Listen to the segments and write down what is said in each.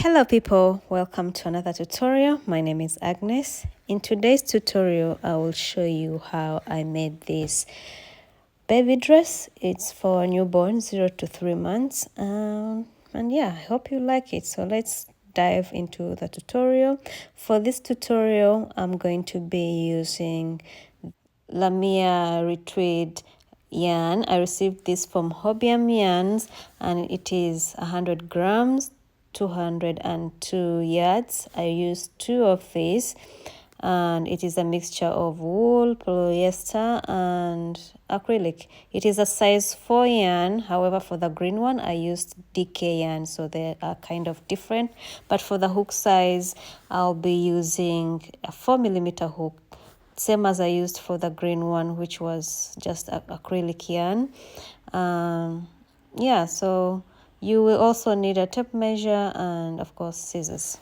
Hello people, welcome to another tutorial. My name is Agnes. In today's tutorial I will show you how I made this baby dress. It's for newborn 0 to 3 months, and yeah, I hope you like it. So let's dive into the tutorial. For this tutorial I'm going to be using Lamia retweed yarn. I received this from Hobium yarns and it is 100 grams, 202 yards. I used 2 of these and it is a mixture of wool, polyester and acrylic. It is a size 4 yarn. However, for the green one I used DK yarn, so they are kind of different. But for the hook size I'll be using a 4mm hook, same as I used for the green one, which was just acrylic yarn. Yeah, so you will also need a tape measure and of course scissors.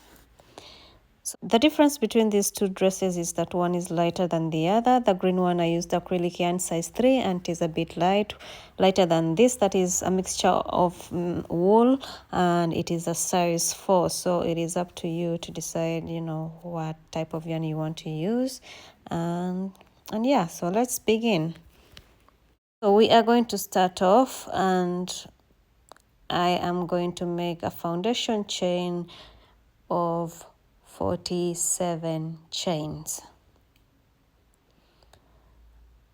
So the difference between these two dresses is that one is lighter than the other. The green one I used acrylic yarn size 3 and it is a bit lighter than this. That is a mixture of wool and it is a size 4. So it is up to you to decide, what type of yarn you want to use. And yeah, so let's begin. So we are going to start off and I am going to make a foundation chain of 47 chains.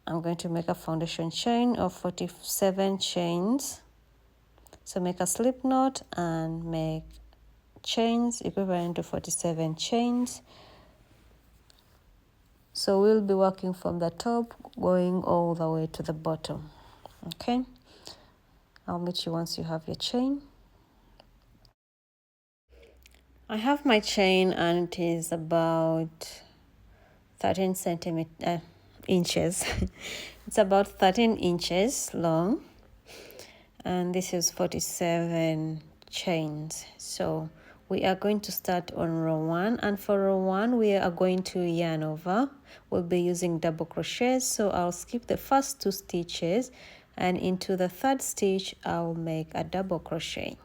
I'm going to make a foundation chain of 47 chains. So make a slip knot and make chains equivalent to 47 chains. So we'll be working from the top going all the way to the bottom. Okay, I'll meet you once you have your chain. I have my chain and it is about 13 inches. It's about 13 inches long and this is 47 chains. So we are going to start on row 1, and for row 1 we are going to yarn over. We'll be using double crochets, so I'll skip the first 2 stitches and into the 3rd stitch I'll make a double crochet.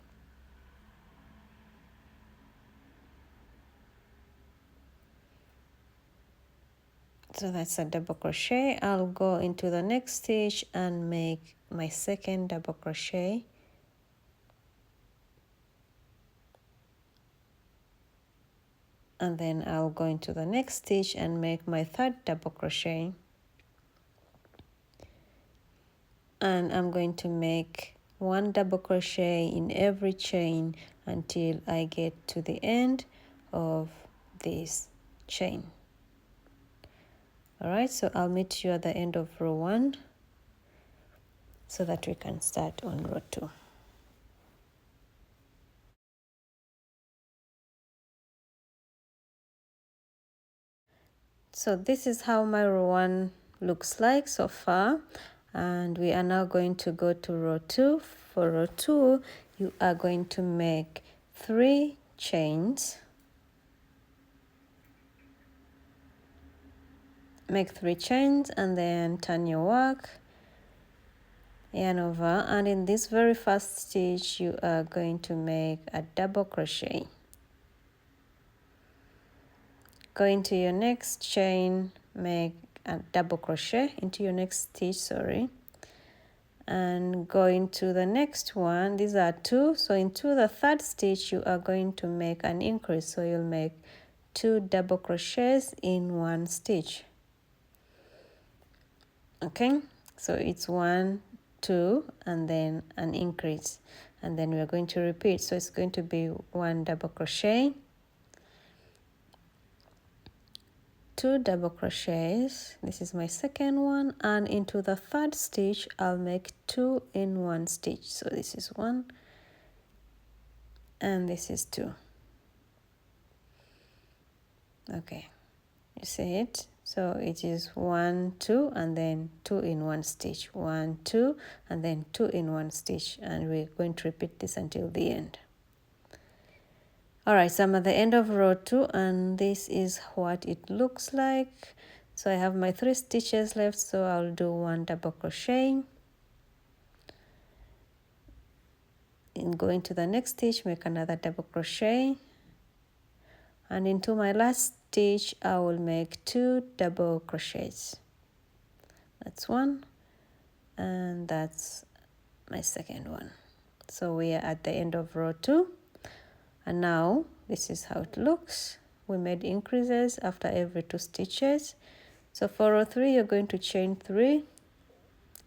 So that's a double crochet. I'll go into the next stitch and make my 2nd double crochet. And then I'll go into the next stitch and make my 3rd double crochet. And I'm going to make 1 double crochet in every chain until I get to the end of this chain. Alright, so I'll meet you at the end of row 1 so that we can start on row 2. So this is how my row 1 looks like so far, and we are now going to go to row 2. For row 2 you are going to make 3 chains. Make 3 chains and then turn your work, yarn over, and in this very first stitch you are going to make a double crochet. Go into your next chain, make a double crochet into your next stitch, and go into the next one. These are 2, so into the 3rd stitch you are going to make an increase, so you'll make 2 double crochets in 1 stitch. Okay, so it's 1, 2 and then an increase, and then we are going to repeat. So it's going to be 1 double crochet, 2 double crochets, this is my 2nd one, and into the 3rd stitch I'll make 2 in 1 stitch. So this is 1 and this is 2. Okay, you see it? So it is 1, 2 and then 2 in 1 stitch, 1, 2 and then 2 in 1 stitch, and we're going to repeat this until the end. Alright, so I'm at the end of row 2 and this is what it looks like. So I have my 3 stitches left, so I'll do 1 double crochet and go into the next stitch, make another double crochet and into my last stitch I will make 2 double crochets. That's one, and that's my second one. So we are at the end of row 2, and now this is how it looks. We made increases after every 2 stitches. So for row 3 you're going to chain 3,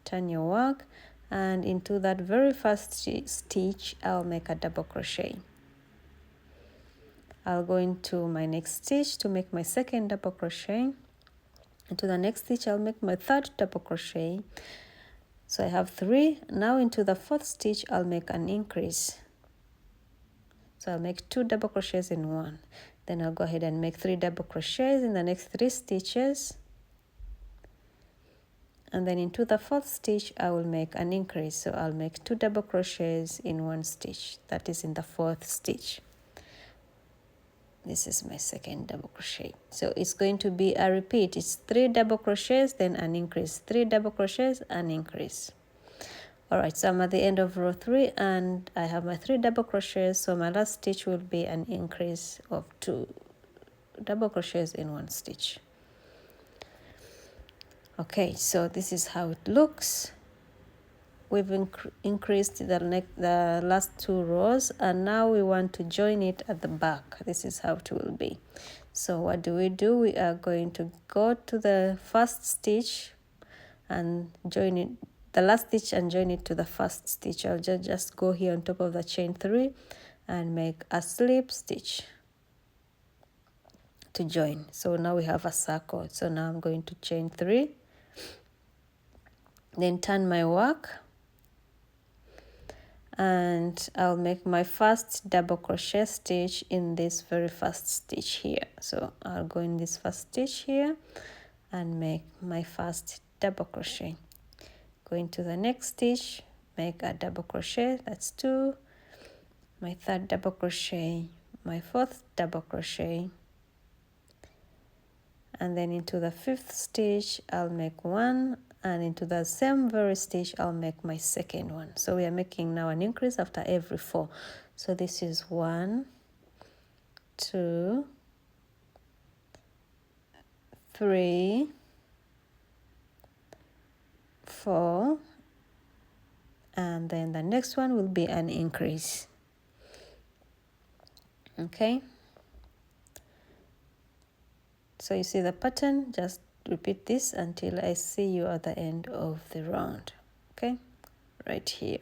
turn your work, and into that very first stitch I'll make a double crochet. I'll go into my next stitch to make my second double crochet. Into the next stitch I'll make my third double crochet. So I have 3. Now into the fourth stitch I'll make an increase. So I'll make 2 double crochets in one. Then I'll go ahead and make 3 double crochets in the next 3 stitches. And then into the fourth stitch I will make an increase. So I'll make 2 double crochets in one stitch. That is in the fourth stitch. This is my second double crochet. So it's going to be a repeat. It's 3 double crochets, then an increase. 3 double crochets, an increase. All right, so I'm at the end of row 3 and I have my 3 double crochets. So my last stitch will be an increase of 2 double crochets in one stitch. Okay, so this is how it looks. We've increased the last 2 rows, and now we want to join it at the back. This is how it will be. So what do? We are going to go to the first stitch and join it, the last stitch, and join it to the first stitch. I'll just go here on top of the chain 3 and make a slip stitch to join. So now we have a circle. So now I'm going to chain 3, then turn my work, and I'll make my first double crochet stitch in this very first stitch here. So I'll go in this first stitch here and make my first double crochet. Go into the next stitch, make a double crochet, that's 2, my third double crochet, my fourth double crochet, and then into the fifth stitch I'll make 1, and into the same very stitch I'll make my second one. So we are making now an increase after every 4. So this is 1, 2, 3, 4, and then the next one will be an increase. Okay, so you see the pattern. Just repeat this until I see you at the end of the round. Okay, right here.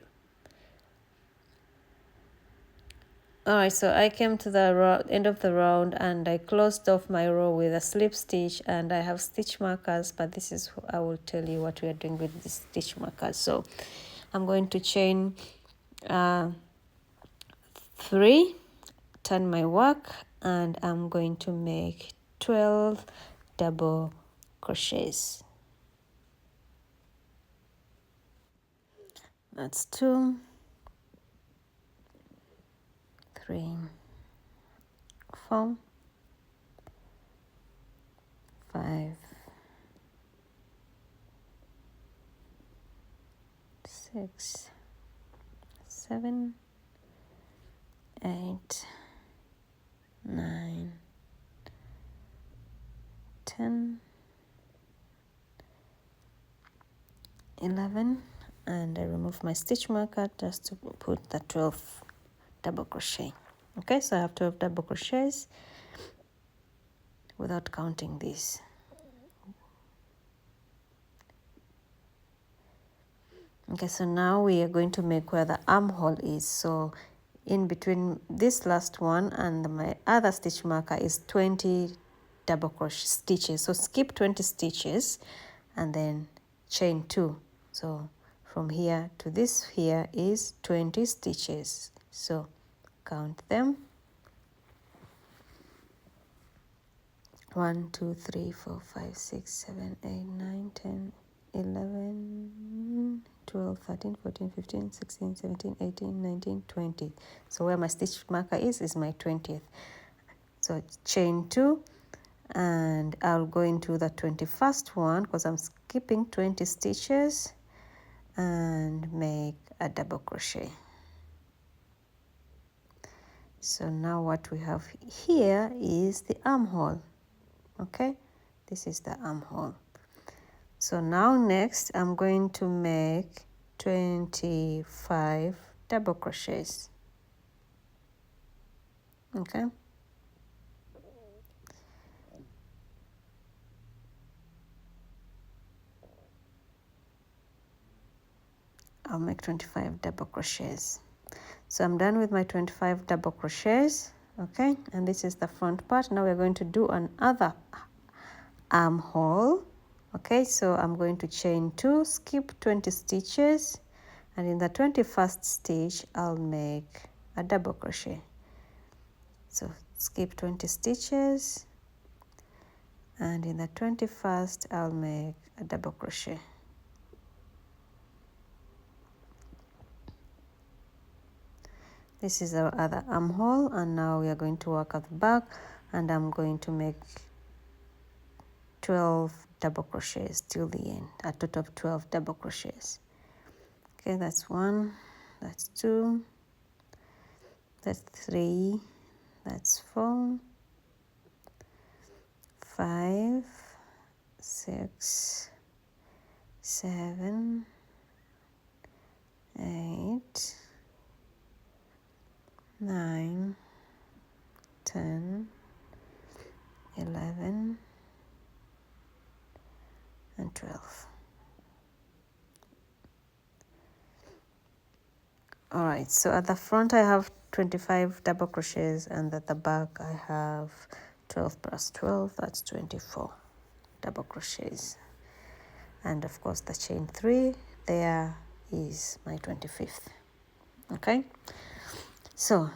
All right, so I came to the end of the round and I closed off my row with a slip stitch, and I have stitch markers, but this is, I will tell you what we are doing with these stitch markers. So I'm going to chain 3, turn my work, and I'm going to make 12 double crochets. That's 2, 3, 4, 5, 6, 7, 8, 9, 10, 11, and I remove my stitch marker just to put the 12 double crochet. Okay, so I have 12 double crochets without counting this. Okay, so now we are going to make where the armhole is. So in between this last one and my other stitch marker is 20 double crochet stitches. So skip 20 stitches and then chain 2. So from here to this here is 20 stitches. So count them. 1, 2, 3, 4, 5, 6, 7, 8, 9, 10, 11, 12, 13, 14, 15, 16, 17, 18, 19, 20. So where my stitch marker is my 20th. So chain 2, and I'll go into the 21st one because I'm skipping 20 stitches and make a double crochet. So now what we have here is the armhole. Okay, this is the armhole. So now next I'm going to make 25 double crochets. Okay, I'll make 25 double crochets. So I'm done with my 25 double crochets. Okay, and this is the front part. Now we're going to do another armhole. Okay, so I'm going to chain 2, skip 20 stitches, and in the 21st stitch I'll make a double crochet. So skip 20 stitches, and in the 21st I'll make a double crochet. This is our other armhole, and now we are going to work at the back, and I'm going to make 12 double crochets till the end, a total of 12 double crochets. Okay, that's 1, that's 2, that's 3, that's 4, 5, 6, 7, 8, 9, 10, 11, and 12. All right, so at the front I have 25 double crochets, and at the back I have 12 plus 12, that's 24 double crochets. And of course the chain 3 there is my 25th. Okay, so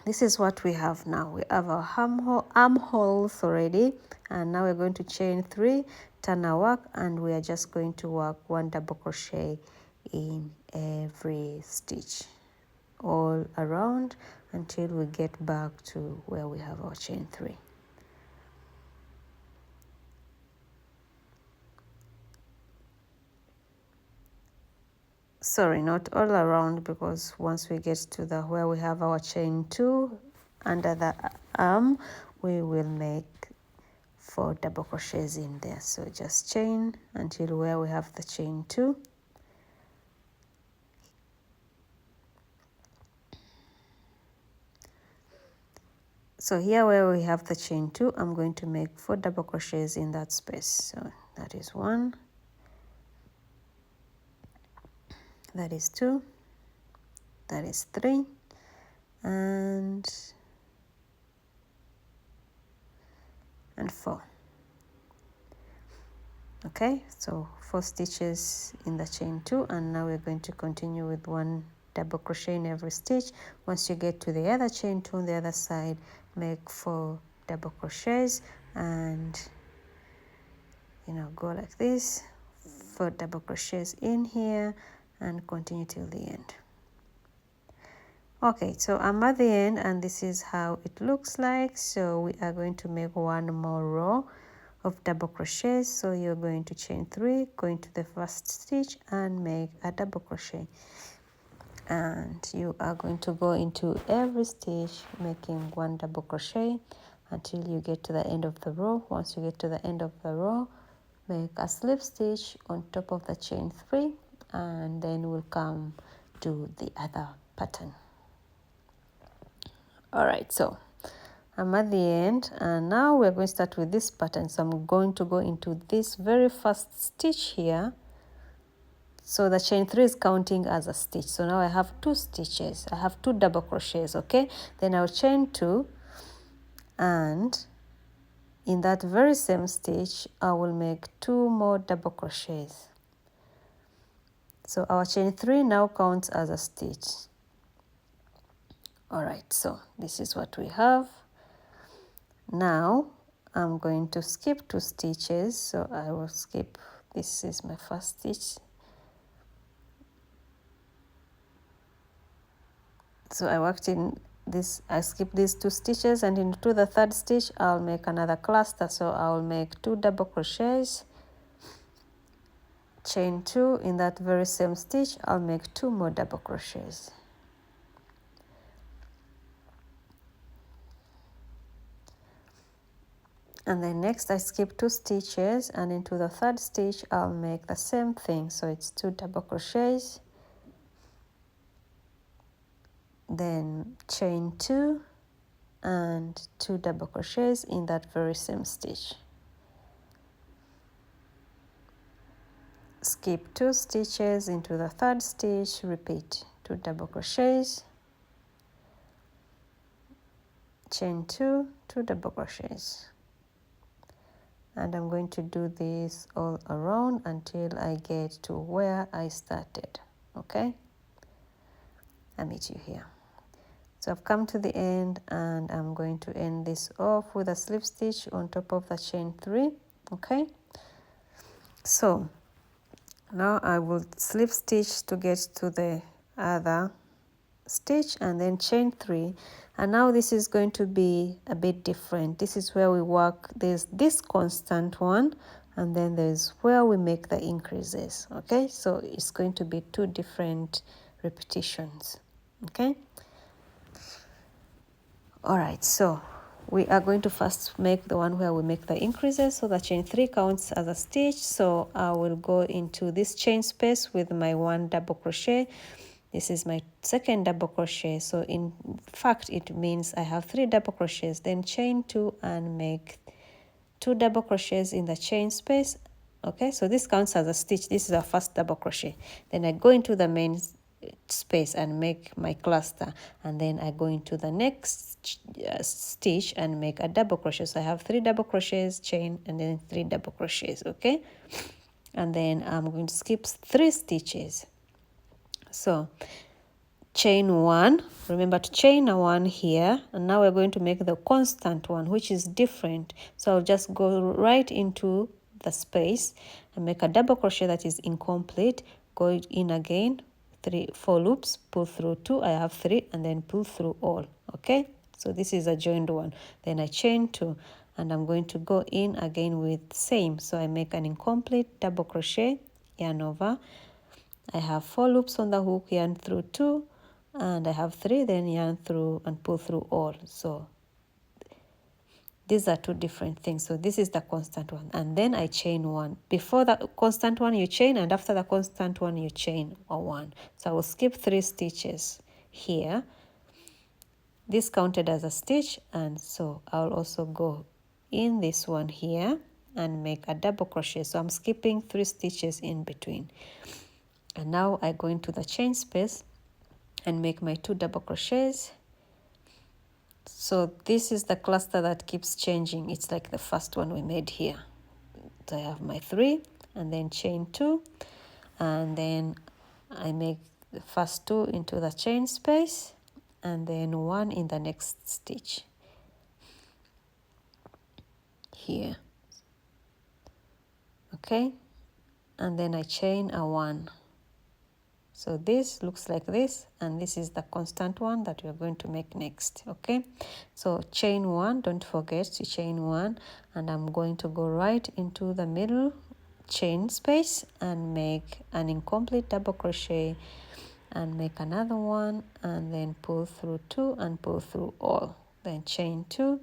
this is what we have now. We have our armholes already, and now we're going to chain 3, turn our work, and we are just going to work 1 double crochet in every stitch all around until we get back to where we have our chain 3. Sorry, not all around, because once we get to the where we have our chain 2 under the arm, we will make 4 double crochets in there. So just chain until where we have the chain 2. So here where we have the chain 2, I'm going to make 4 double crochets in that space. So that is 1, that is 2, that is 3, and 4. Okay, so 4 stitches in the chain 2, and now we're going to continue with 1 double crochet in every stitch. Once you get to the other chain 2 on the other side, make 4 double crochets, and go like this, 4 double crochets in here, and continue till the end. Okay, so I'm at the end, and this is how it looks like. So we are going to make 1 more row of double crochets. So you're going to chain 3, go into the first stitch and make a double crochet, and you are going to go into every stitch making 1 double crochet until you get to the end of the row. Once you get to the end of the row, make a slip stitch on top of the chain 3, and then we'll come to the other pattern. All right, so I'm at the end, and now we're going to start with this pattern. So I'm going to go into this very first stitch here. So the chain 3 is counting as a stitch. So now I have 2 stitches. I have 2 double crochets, okay? Then I'll chain 2, and in that very same stitch, I will make 2 more double crochets. So our chain 3 now counts as a stitch. All right, so this is what we have. Now I'm going to skip 2 stitches. So I will skip, this is my first stitch. So I worked in this, I skipped these 2 stitches, and into the 3rd stitch I'll make another cluster. So I'll make 2 double crochets, chain 2, in that very same stitch I'll make 2 more double crochets. And then next I skip 2 stitches, and into the 3rd stitch I'll make the same thing. So it's 2 double crochets, then chain 2 and 2 double crochets in that very same stitch. Skip 2 stitches, into the 3rd stitch, repeat 2 double crochets, chain 2, 2 double crochets. And I'm going to do this all around until I get to where I started. Okay, I'll meet you here. So I've come to the end, and I'm going to end this off with a slip stitch on top of the chain 3. Okay, so now I will slip stitch to get to the other stitch and then chain 3. And now this is going to be a bit different. This is where we work. There's this constant one, and then there's where we make the increases. Okay, so it's going to be 2 different repetitions. Okay, all right, so we are going to first make the one where we make the increases, so the chain 3 counts as a stitch. So I will go into this chain space with my 1 double crochet. This is my 2nd double crochet, so in fact it means I have 3 double crochets, then chain 2 and make 2 double crochets in the chain space. Okay, so this counts as a stitch. This is our first double crochet. Then I go into the main space and make my cluster, and then I go into the next stitch and make a double crochet. So I have 3 double crochets, chain, and then 3 double crochets. Okay, and then I'm going to skip 3 stitches. So chain 1, remember to chain a 1 here, and now we're going to make the constant one, which is different. So I'll just go right into the space and make a double crochet that is incomplete, go in again, 4 loops, pull through 2, I have 3, and then pull through all. Okay, so this is a joined one. Then I chain 2, and I'm going to go in again with same. So I make an incomplete double crochet, yarn over, I have 4 loops on the hook, yarn through 2, and I have 3, then yarn through and pull through all. So these are 2 different things. So this is the constant one, and then I chain 1. Before the constant one you chain, and after the constant one you chain a 1. So I will skip 3 stitches here. This counted as a stitch, and so I'll also go in this one here and make a double crochet. So I'm skipping 3 stitches in between. And now I go into the chain space and make my 2 double crochets. So this is the cluster that keeps changing. It's like the first one we made here. So I have my 3, and then chain 2, and then I make the first 2 into the chain space, and then 1 in the next stitch here. Okay, and then I chain a 1. So this looks like this, and this is the constant one that we're going to make next. Okay, so chain 1, don't forget to chain 1, and I'm going to go right into the middle chain space and make an incomplete double crochet and make another one, and then pull through 2 and pull through all, then chain 2,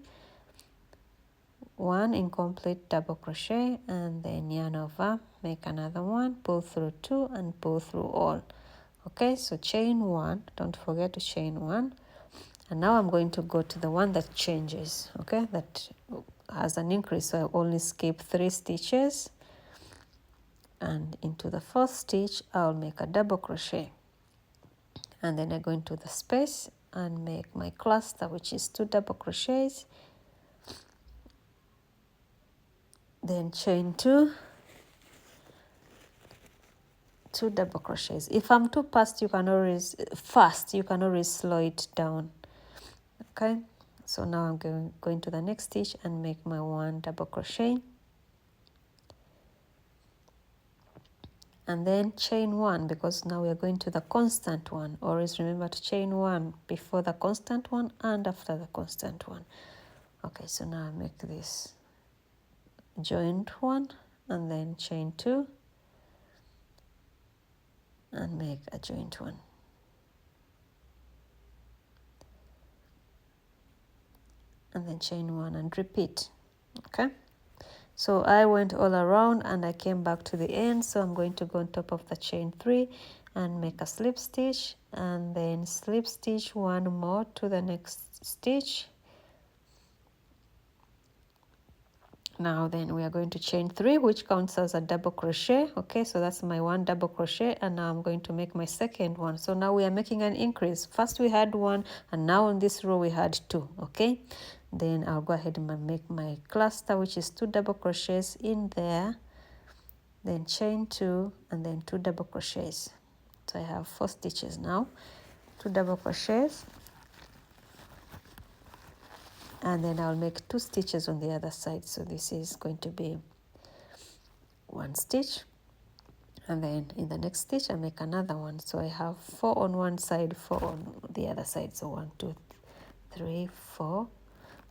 1 incomplete double crochet, and then yarn over, make another one, pull through 2 and pull through all. Okay, so chain 1, don't forget to chain 1, and now I'm going to go to the one that changes. Okay, that has an increase, so I only skip 3 stitches, and into the 4th stitch I'll make a double crochet, and then I go into the space and make my cluster, which is 2 double crochets, then chain 2, 2 double crochets. If I'm too fast, you can always slow it down. Okay, so now I'm going to the next stitch and make my 1 double crochet, and then chain 1, because now we are going to the constant one. Always remember to chain 1 before the constant one and after the constant one. Okay, so now I make this joined one, and then chain 2 and make a joint one, and then chain 1 and repeat. Okay, so I went all around and I came back to the end, so I'm going to go on top of the chain 3 and make a slip stitch, and then slip stitch one more to the next stitch. Now then we are going to chain 3, which counts as a double crochet. Okay, so that's my one double crochet, and now I'm going to make my second one. So now we are making an increase. First we had 1, and now on this row we had 2. Okay, then I'll go ahead and make my cluster, which is 2 double crochets in there, then chain 2, and then 2 double crochets. So I have 4 stitches now, 2 double crochets, and then I'll make 2 stitches on the other side. So this is going to be 1 stitch, and then in the next stitch I make another one. So I have 4 on one side, 4 on the other side. So 1 2 3 4,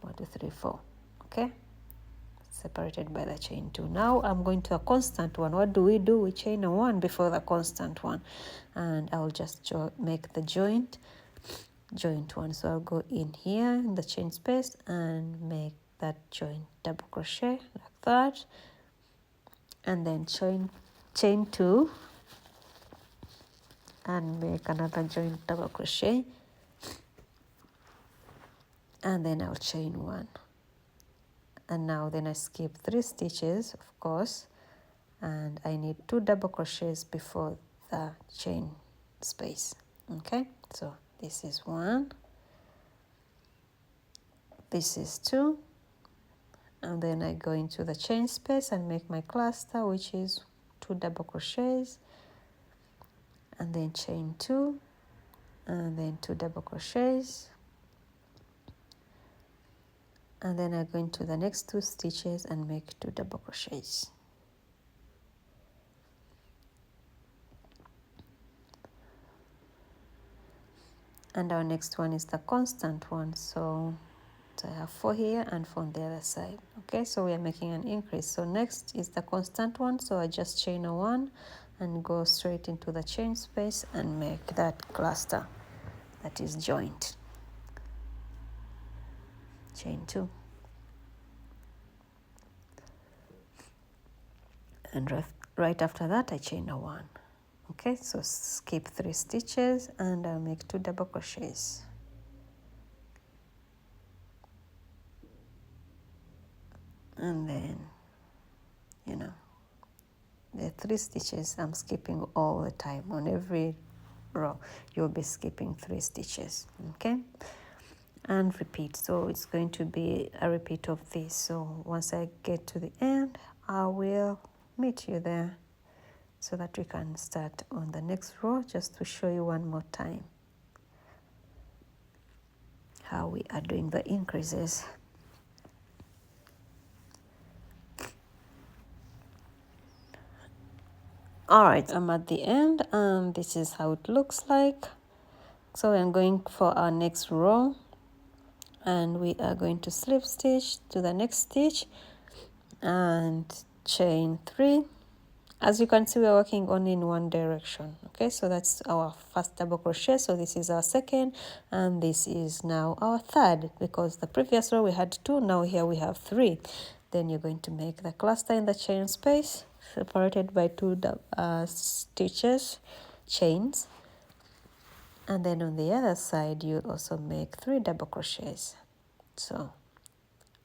1 2 3 4. Okay, separated by the chain 2. Now I'm going to a constant one. What do? We chain a 1 before the constant one, and I'll just make the joint 1. So I'll go in here in the chain space and make that joint double crochet like that, and then chain 2 and make another joint double crochet, and then I'll chain 1, and now then I skip 3 stitches, of course, and I need 2 double crochets before the chain space. Okay, so this is 1, this is 2, and then I go into the chain space and make my cluster, which is 2 double crochets, and then chain 2, and then 2 double crochets, and then I go into the next 2 stitches and make 2 double crochets. And our next one is the constant one, so I have 4 here and 4 on the other side. Okay, so we are making an increase. So next is the constant one, so I just chain a 1 and go straight into the chain space and make that cluster, that is joint. Chain 2, and right after that I chain a 1. Okay, so skip 3 stitches and I'll make 2 double crochets, and then the 3 stitches I'm skipping all the time. On every row you'll be skipping 3 stitches. Okay, and repeat. So it's going to be a repeat of this. So once I get to the end I will meet you there, so that we can start on the next row, just to show you one more time how we are doing the increases. All right, I'm at the end, and this is how it looks like. So I'm going for our next row, and we are going to slip stitch to the next stitch and chain 3. As you can see, we are working only in one direction. Okay, so that's our first double crochet. So this is our second, and this is now our third, because the previous row we had 2, now here we have 3. Then you're going to make the cluster in the chain space, separated by 2 stitches, chains, and then on the other side you also make 3 double crochets. So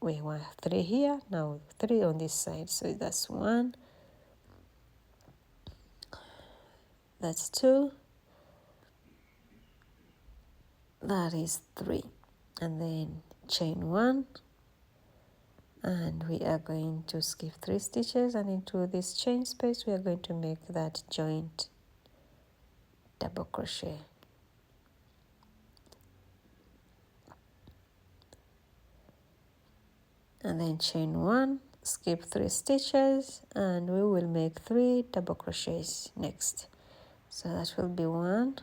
we want 3 here, now 3 on this side. So that's 1, that's 2, that is 3, and then chain 1, and we are going to skip 3 stitches, and into this chain space we are going to make that joint double crochet. And then chain 1, skip 3 stitches, and we will make 3 double crochets next. So that will be 1,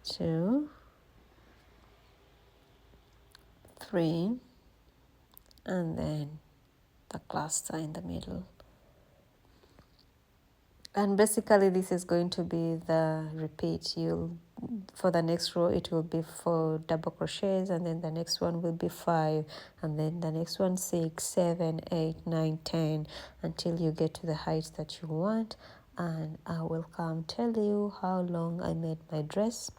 2, 3, and then the cluster in the middle. And basically this is going to be the repeat. You'll, for the next row it will be 4 double crochets, and then the next one will be 5, and then the next one 6, 7, 8, 9, 10, until you get to the height that you want. And I will come tell you how long I made my dress,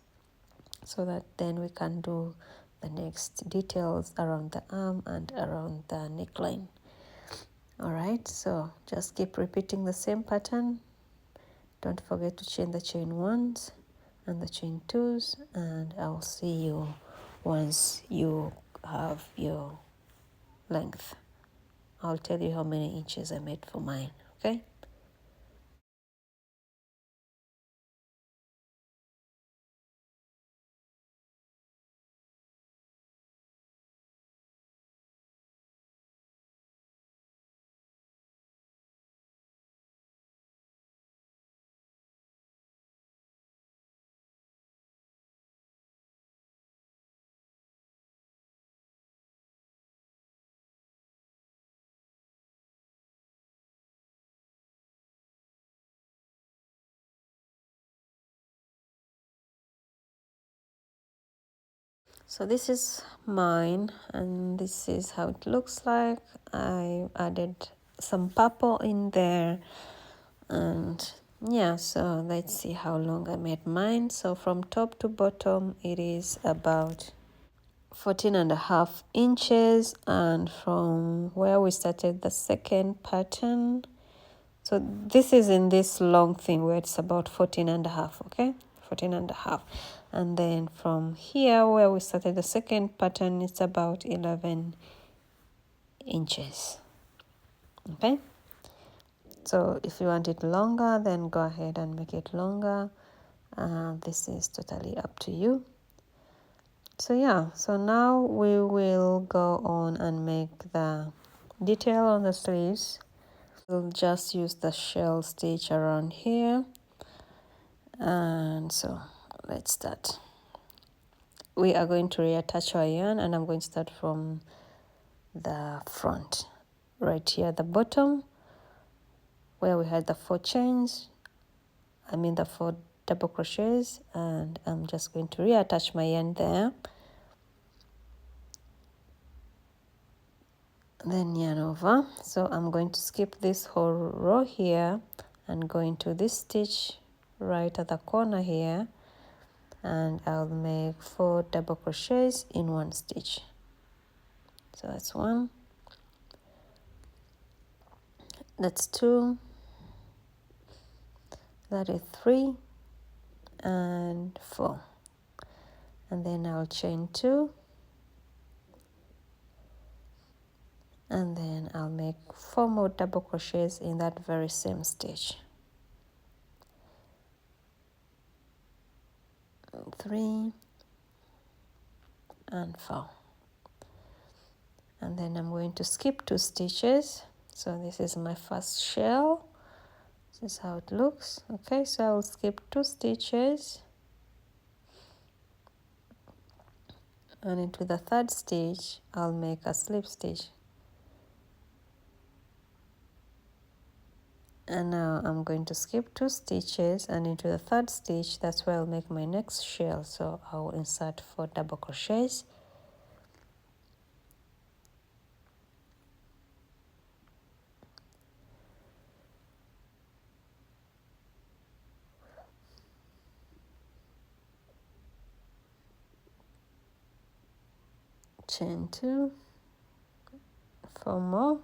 so that then we can do the next details around the arm and around the neckline. All right, so just keep repeating the same pattern. Don't forget to chain the chain 1s and the chain 2s, and I'll see you once you have your length. I'll tell you how many inches I made for mine, okay? So this is mine, and this is how it looks like. I added some purple in there, and yeah, so let's see how long I made mine. So from top to bottom it is about 14.5 inches, and from where we started the second pattern, so this is in this long thing where it's about 14.5, okay, 14.5, and then from here where we started the second pattern, it's about 11 inches, okay. So if you want it longer, then go ahead and make it longer. This is totally up to you. So yeah, so now we will go on and make the detail on the sleeves. We'll just use the shell stitch around here, and so let's start. We are going to reattach our yarn, and I'm going to start from the front right here at the bottom where we had the 4 chains, the 4 double crochets, and I'm just going to reattach my yarn there, then yarn over. So I'm going to skip this whole row here and go into this stitch right at the corner here, and I'll make 4 double crochets in 1 stitch. So that's 1, that's 2, that is 3, and 4, and then I'll chain 2, and then I'll make 4 more double crochets in that very same stitch. 3 and 4, and then I'm going to skip 2 stitches. So this is my first shell, this is how it looks, okay. So I'll skip 2 stitches, and into the 3rd stitch I'll make a slip stitch, and now I'm going to skip 2 stitches, and into the 3rd stitch, that's where I'll make my next shell. So I'll insert 4 double crochets, chain 2, 4 more,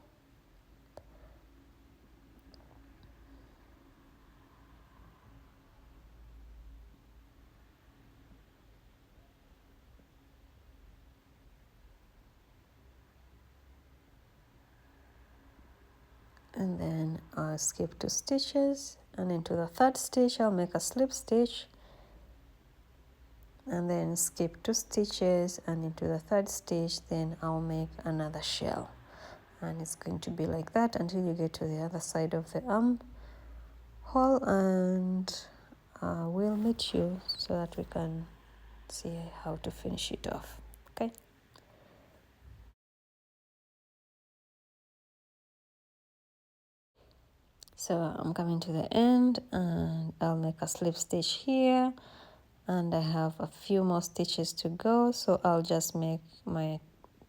and then I'll skip 2 stitches, and into the 3rd stitch I'll make a slip stitch, and then skip 2 stitches, and into the 3rd stitch then I'll make another shell, and it's going to be like that until you get to the other side of the armhole, and we'll meet you so that we can see how to finish it off, okay. So I'm coming to the end and I'll make a slip stitch here, and I have a few more stitches to go, so I'll just make my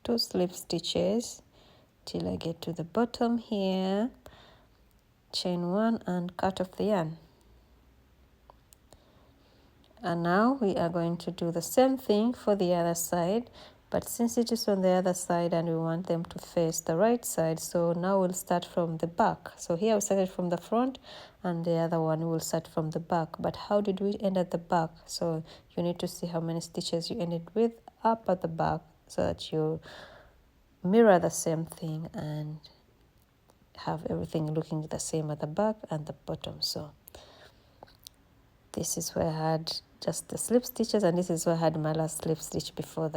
2 slip stitches till I get to the bottom here, chain 1 and cut off the yarn. And now we are going to do the same thing for the other side, but since it is on the other side and we want them to face the right side, so now we'll start from the back. So here we started from the front and the other one will start from the back. But how did we end at the back? So you need to see how many stitches you ended with up at the back so that you mirror the same thing and have everything looking the same at the back and the bottom. So this is where I had just the slip stitches, and this is where I had my last slip stitch before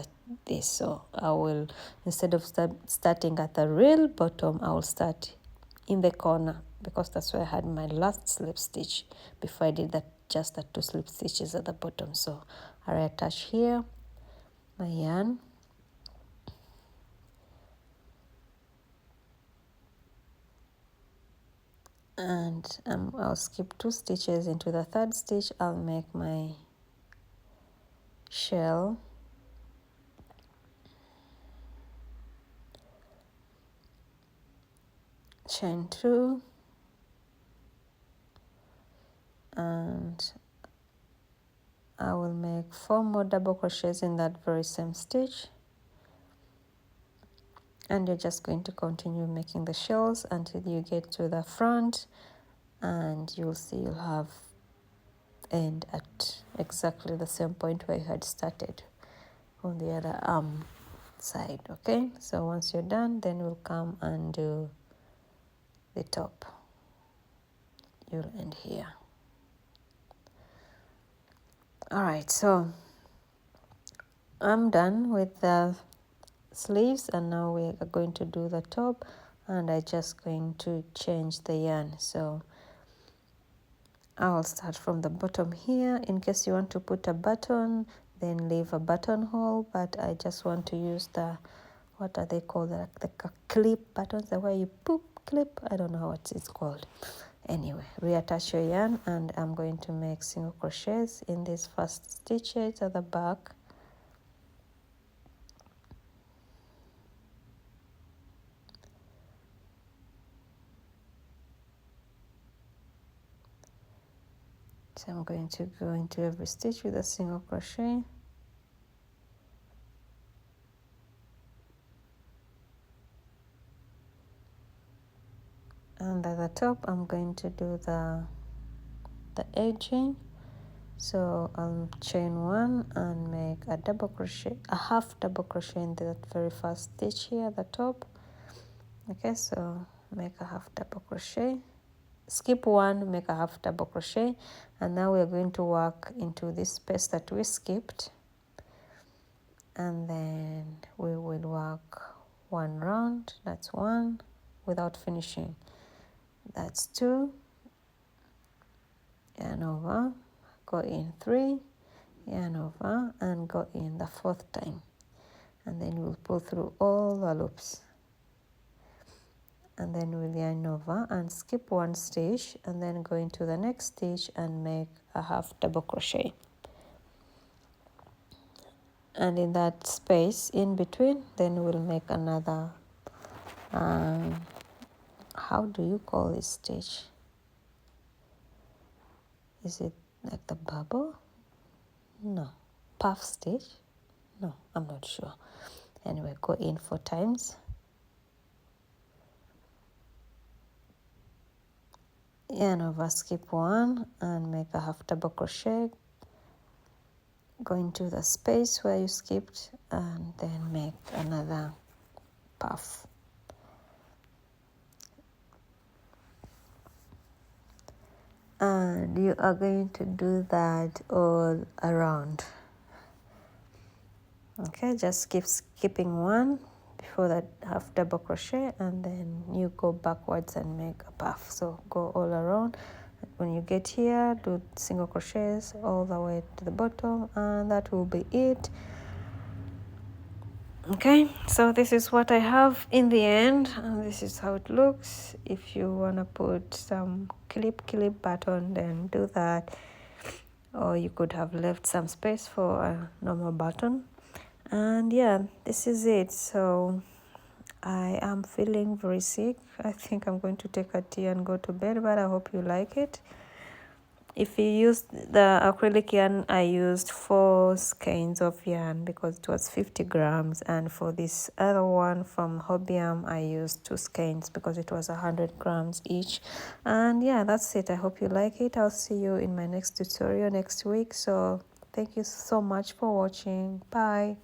this. So I will, instead of starting at the real bottom, I will start in the corner because that's where I had my last slip stitch before I did that, just the 2 slip stitches at the bottom. So I reattach here my yarn, and I'll skip 2 stitches. Into the 3rd stitch I'll make my shell, chain 2, and I will make 4 more double crochets in that very same stitch, and you're just going to continue making the shells until you get to the front, and you'll see you'll have end at exactly the same point where you had started on the other arm side. Okay, so once you're done, then we'll come and do the top. You'll end here. All right, so I'm done with the sleeves, and now we are going to do the top, and I'm just going to change the yarn. So I'll start from the bottom here. In case you want to put a button, then leave a buttonhole, but I just want to use the, what are they called, the clip buttons, the way you poop clip, I don't know what it's called. Anyway, reattach your yarn, and I'm going to make single crochets in these first stitches at the back. So I'm going to go into every stitch with a single crochet. And at the top I'm going to do the edging. So I'll chain 1 and make a double crochet, a half double crochet in that very first stitch here at the top. Okay, so make a half double crochet, skip 1, make a half double crochet, and now we're going to work into this space that we skipped, and then we will work 1 round. That's 1 without finishing. That's 2, yarn over, go in 3, yarn over, and go in the 4th time, and then we'll pull through all the loops, and then we'll yarn over and skip 1 stitch, and then go into the next stitch and make a half double crochet, and in that space in between then we'll make another how do you call this stitch? Is it like the bubble? No. Puff stitch? No, I'm not sure. Anyway, go in 4 times, yarn over, skip 1 and make a half double crochet, go into the space where you skipped, and then make another puff. And you are going to do that all around. Okay, just keep skipping 1 before that half double crochet, and then you go backwards and make a puff. So go all around. When you get here, do single crochets all the way to the bottom, and that will be it Okay, so this is what I have in the end, and this is how it looks. If you want to put some clip button, then do that, or you could have left some space for a normal button. And yeah, this is it. So I am feeling very sick. I think I'm going to take a tea and go to bed, but I hope you like it. If you use the acrylic yarn, I used 4 skeins of yarn because it was 50 grams, and for this other one from Hobium, I used 2 skeins because it was 100 grams each. And yeah, that's it. I hope you like it. I'll see you in my next tutorial next week. So thank you so much for watching. Bye.